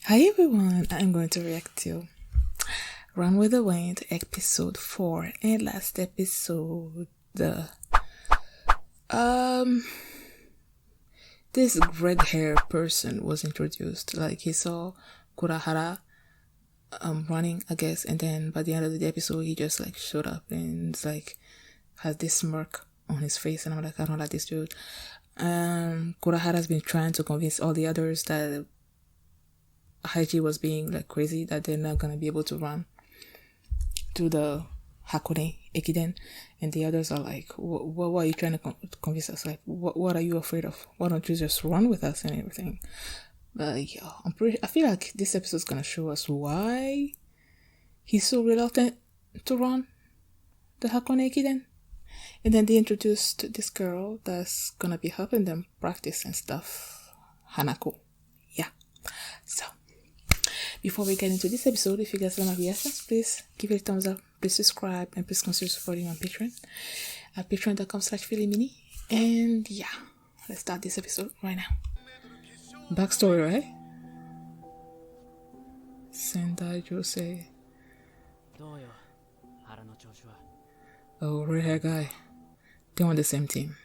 Hi everyone, I'm going to react to Run with the Wind episode 4 and last episode. This red hair person was introduced. Like he saw Kurahara running, I guess, and then by the end of the episode he just like showed up and it's like has this smirk on his face and I'm like, I don't like this dude. Kurahara's been trying to convince all the others that Haiji was being like crazy, that they're not gonna be able to run to the Hakone Ekiden, and the others are like, what are you trying to convince us? Like, what are you afraid of? Why don't you just run with us and everything? But yeah, I feel like this episode's gonna show us why he's so reluctant to run the Hakone Ekiden. And then they introduced this girl that's gonna be helping them practice and stuff, Hanako. Yeah, so before we get into this episode, if you guys like my reactions, please give it a thumbs up, please subscribe, and please consider supporting my Patreon at patreon.com/philimini. And yeah, let's start this episode right now. Backstory, right? Sendai Jose. Oh, red hair guy. They're on the same team.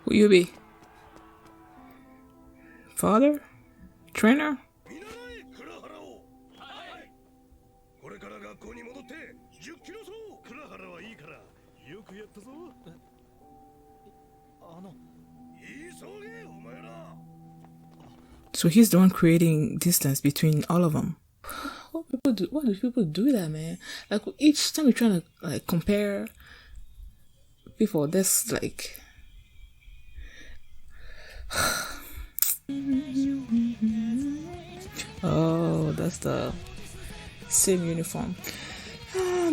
Who you be? Father? Trainer? So he's the one creating distance between all of them. Why do people do that, man? Like each time you're trying to like compare people, that's like oh, that's the same uniform.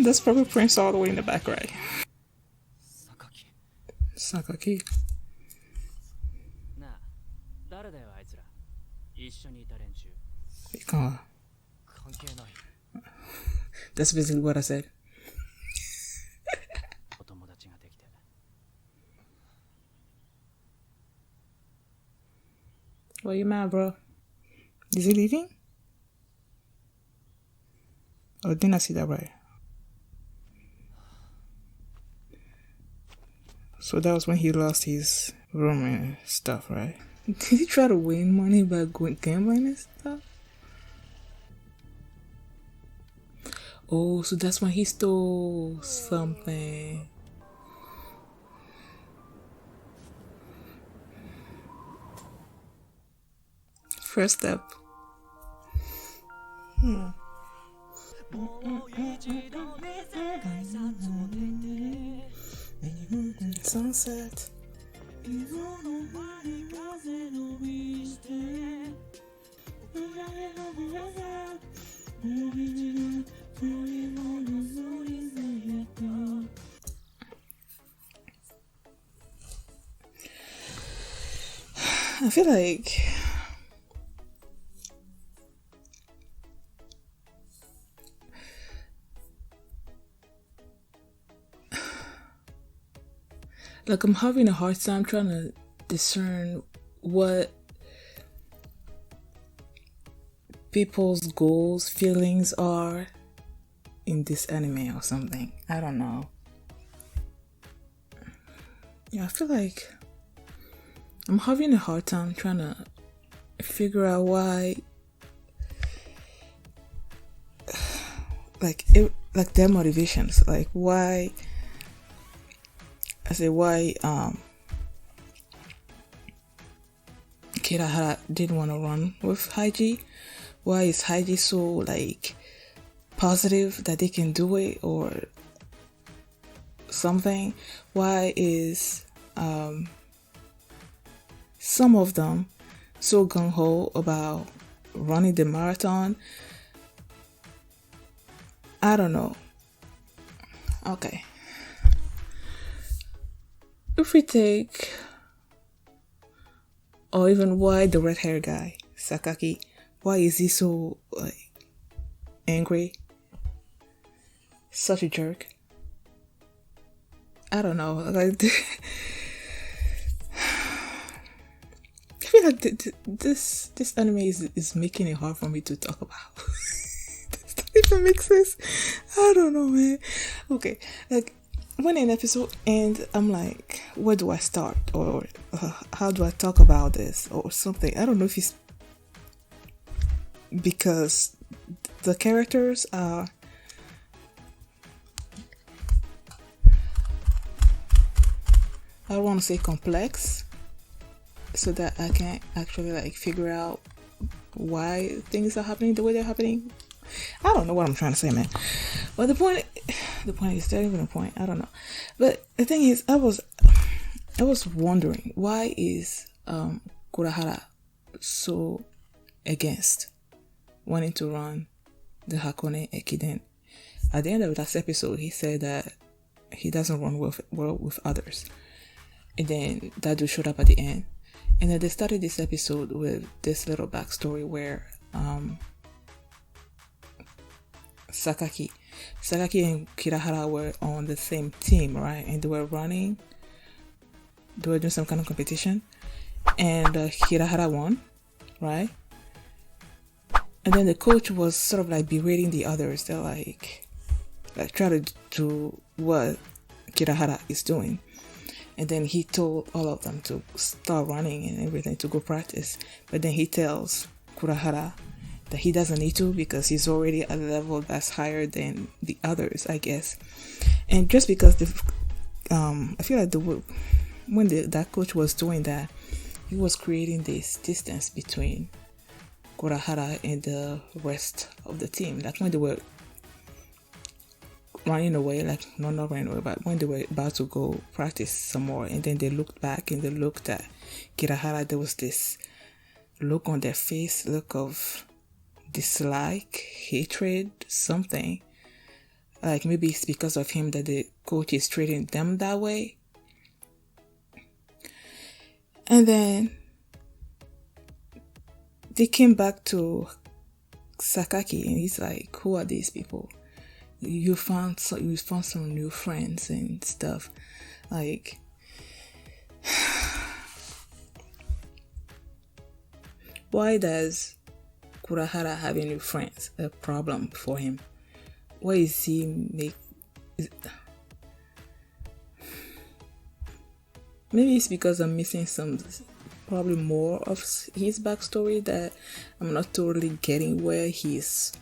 That's probably Prince all the way in the back, right? Sakaki. That's basically what I said. Why you mad, bro? Is he leaving? Oh, didn't I see that right? So that was when he lost his room and stuff, right? Did he try to win money by going gambling and stuff? Oh, so that's when he stole something. First step. Sunset. I feel like I'm having a hard time trying to discern what people's goals, feelings are in this anime or something. I don't know. Yeah, I feel like I'm having a hard time trying to figure out why, like their motivations, like why. I say why Kirahara didn't want to run with Haiji. Why is Haiji so like positive that they can do it or something? Why is some of them so gung-ho about running the marathon? I don't know. Okay. If we take, or even why the red hair guy, Sakaki, why is he so like angry? Such a jerk. I don't know. Like, I feel like this anime is making it hard for me to talk about. Does that even make sense? I don't know, man. Okay, like when an episode ends, I'm like, where do I start, or how do I talk about this, or something? I don't know if it's because the characters are. I don't want to say complex, so that I can actually like figure out why things are happening the way they're happening. I don't know what I'm trying to say, man. But the point is, there even a point. I don't know. But the thing is, I was wondering, why is Kurahara so against wanting to run the Hakone Ekiden? At the end of last episode, he said that he doesn't run well with others. And then that dude showed up at the end. And then they started this episode with this little backstory where Sakaki and Kirahara were on the same team, right? And they were doing some kind of competition. And Kirahara won, right? And then the coach was sort of like berating the others. They're like try to do what Kirahara is doing. And then he told all of them to start running and everything, to go practice. But then he tells Kurahara that he doesn't need to because he's already at a level that's higher than the others, I guess. And just because I feel like when that coach was doing that, he was creating this distance between Kurahara and the rest of the team. Like when they were running away, like not running away, but when they were about to go practice some more, and then they looked back and they looked at Kirahara, there was this look on their face, look of dislike, hatred, something. Like maybe it's because of him that the coach is treating them that way. And then they came back to Sakaki and he's like, who are these people? You found some new friends and stuff. Like, why does Kurahara having new friends a problem for him? Why is he maybe it's because I'm missing probably more of his backstory that I'm not totally getting, where he's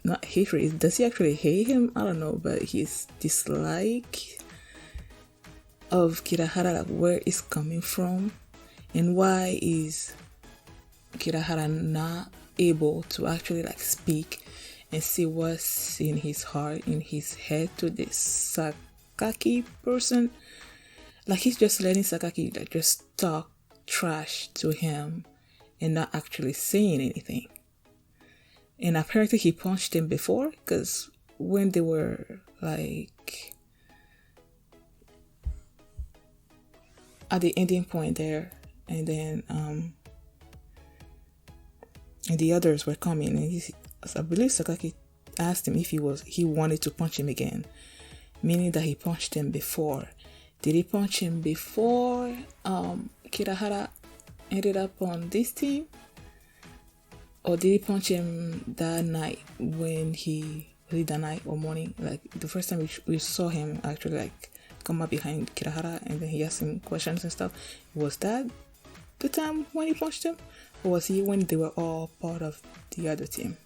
not hatred. Does he actually hate him? I don't know, but his dislike of Kirahara, like where it's coming from, and why is Kirahara not able to actually like speak and see what's in his heart, in his head to this Sakaki person. Like he's just letting Sakaki like just talk trash to him and not actually saying anything. And apparently he punched him before, because when they were like at the ending point there, and then and the others were coming, and I believe Sakaki asked him if he wanted to punch him again, meaning that he punched him before. Did he punch him before Kirahara ended up on this team? Or did he punch him that night when that night or morning? Like the first time we saw him actually like come up behind Kirahara and then he asked him questions and stuff. Was that the time when he punched him? Or was he when they were all part of the other team?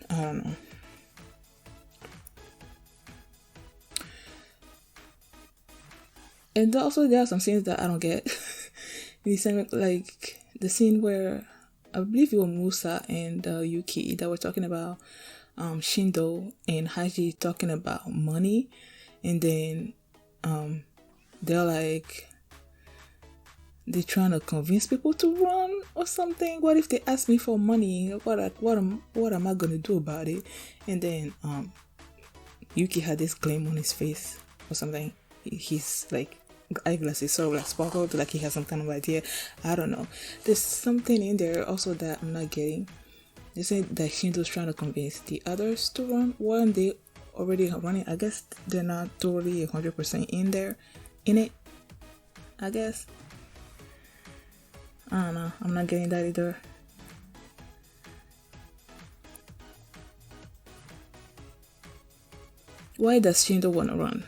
I don't know. And also there are some scenes that I don't get. Like the scene where I believe it was Musa and Yuki that were talking about Shindo and Haji talking about money, and then they're like they're trying to convince people to run or something. What if they ask me for money? What am I gonna do about it? And then Yuki had this gleam on his face or something. He's like eyeglasses sort of like sparkled, like he has some kind of idea. I don't know. There's something in there also that I'm not getting. They say that Shindo's trying to convince the others to run when they already running. I guess they're not totally 100% in it. I guess. I don't know. I'm not getting that either. Why does Shindo want to run?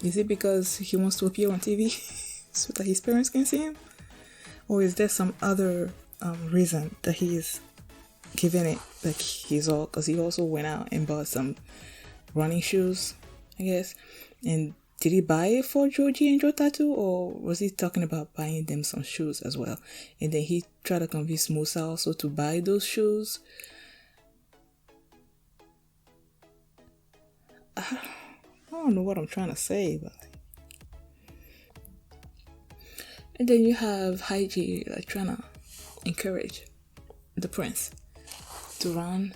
Is it because he wants to appear on TV so that his parents can see him? Or is there some other reason that he is giving it? Like he's all, because he also went out and bought some running shoes, I guess. And did he buy it for Joji and Jota too? Or was he talking about buying them some shoes as well? And then he tried to convince Musa also to buy those shoes. I don't know what I'm trying to say, but and then you have Haiji like trying to encourage the prince to run.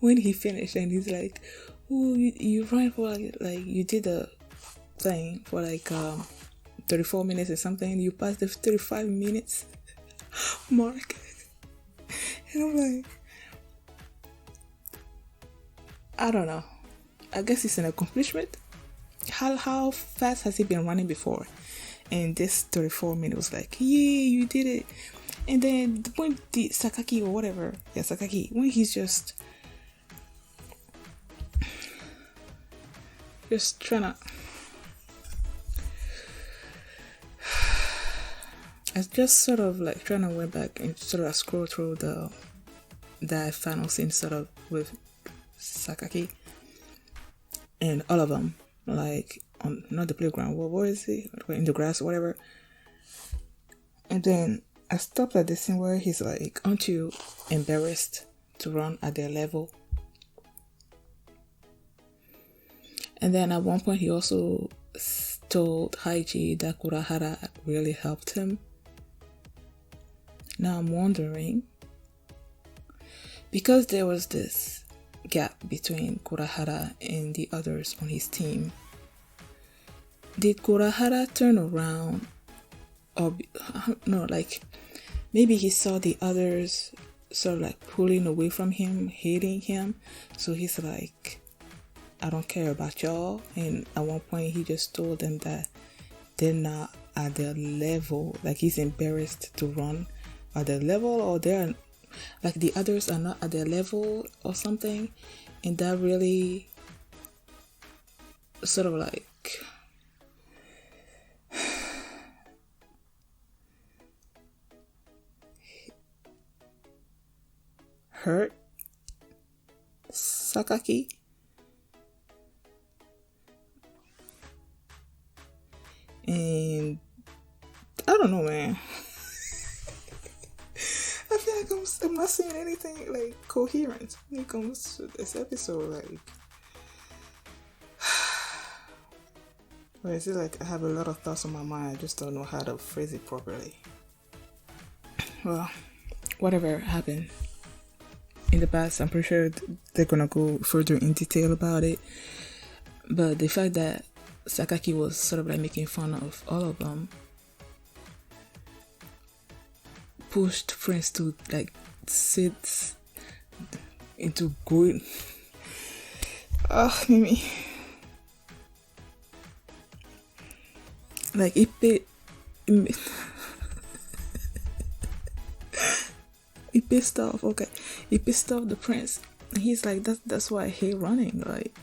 When he finished and he's like, "Oh, you ran for like you did a thing for like 34 minutes or something. You passed the 35 minutes mark," and I'm like, I don't know. I guess it's an accomplishment. How fast has he been running before? And this 34 minutes was like, yeah, you did it. And then when the Sakaki or whatever, yeah, Sakaki, when he's just trying to, I just sort of like trying to went back and sort of scroll through that final scene sort of with Sakaki and all of them, like on not the playground, what is it, in the grass or whatever. And then I stopped at the scene where he's like, aren't you embarrassed to run at their level? And then at one point he also told Haiji that Kurahara really helped him. Now I'm wondering, because there was this gap between Kurahara and the others on his team, did Kurahara turn around, or no, like maybe he saw the others sort of like pulling away from him, hating him, so he's like, I don't care about y'all. And at one point he just told them that they're not at their level, like he's embarrassed to run at their level, or they're like the others are not at their level or something. And that really sort of like hurt Sakaki. And I don't know, man. I feel like I'm not seeing anything like coherent when it comes to this episode. Like, or is it like I have a lot of thoughts on my mind, I just don't know how to phrase it properly. Well, whatever happened in the past, I'm pretty sure they're gonna go further in detail about it. But the fact that Sakaki was sort of like making fun of all of them pushed Prince to like sit into going. Mimi. Like it pissed off. Okay, it pissed off the prince. And he's like, that's why I hate running. Like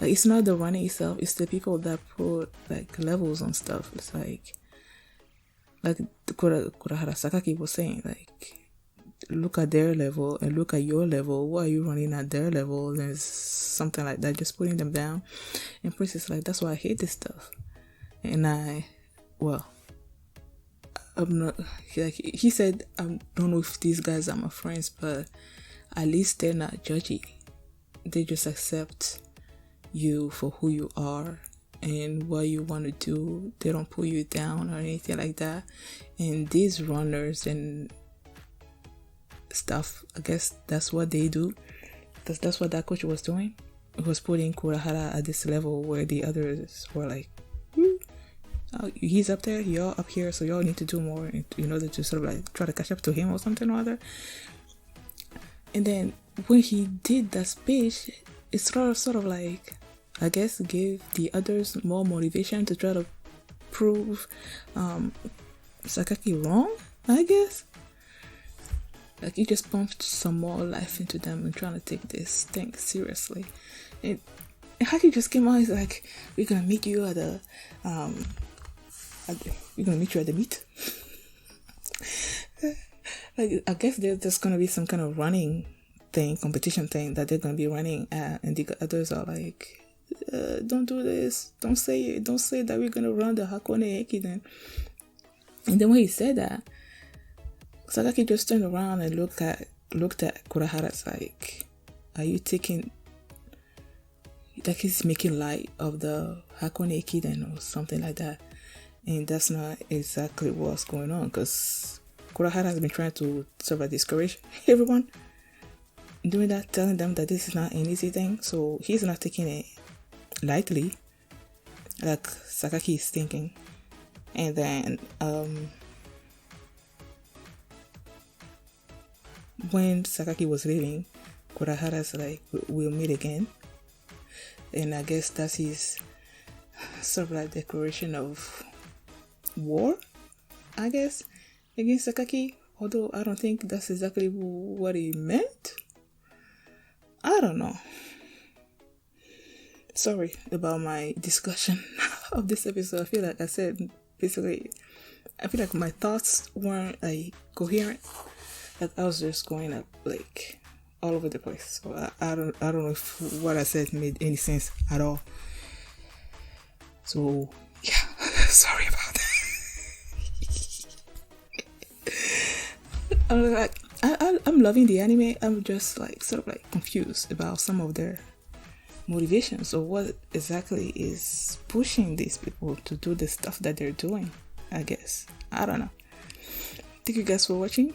it's not the running itself, it's the people that put like levels on stuff. It's like Kurahara Sakaki was saying, like, look at their level and look at your level. Why are you running at their level? There's something like that, just putting them down. And Prince is like, that's why I hate this stuff. And I'm not, like he said, I don't know if these guys are my friends, but at least they're not judgy. They just accept you for who you are and what you want to do. They don't pull you down or anything like that. And these runners and stuff, I guess that's what they do, because that's what that coach was doing. It was putting Kurahara at this level where the others were like, he's up there, you're up here, so y'all need to do more in order to sort of like try to catch up to him or something or other. And then when he did that speech, it sort of like, I guess, gave the others more motivation to try to prove Sakaki wrong, I guess. Like, he just pumped some more life into them and trying to take this thing seriously. And Haki just came out, he's like, we're gonna meet you at the meet. Like, I guess there's gonna be some kind of running thing, competition thing that they're gonna be running at, and the others are like, don't do this, don't say it, don't say that we're gonna run the Hakone Ekiden. And then when he said that, Sakaki just turned around and looked at Kurahara like, are you taking, like he's making light of the Hakone Ekiden or something like that? And that's not exactly what's going on, because Kurahara has been trying to sort of discourage everyone doing that, telling them that this is not an easy thing, so he's not taking it lightly like Sakaki is thinking. And then when Sakaki was leaving, Kurahara's like, we'll meet again. And I guess that's his sort of like declaration of war, I guess, against Sakaki. Although I don't think that's exactly what he meant. I don't know. Sorry about my discussion of this episode. I feel like I said, basically, I feel like my thoughts weren't like coherent. Like I was just going up like all over the place. So I don't know if what I said made any sense at all. So yeah, sorry about that. I'm loving the anime. I'm just like sort of like confused about some of their motivations, or what exactly is pushing these people to do the stuff that they're doing. I guess I don't know. Thank you guys for watching,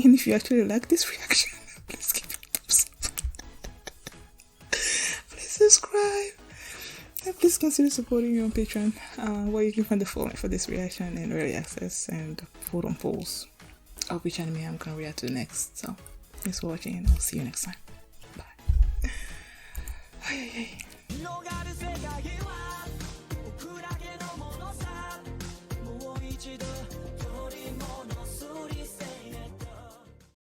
and if you actually like this reaction, please give it a thumbs up. Please subscribe, and please consider supporting me on Patreon, where you can find the following for this reaction and early access and vote on polls of which anime I'm gonna react to next. So thanks for watching, and I'll see you next time. Bye.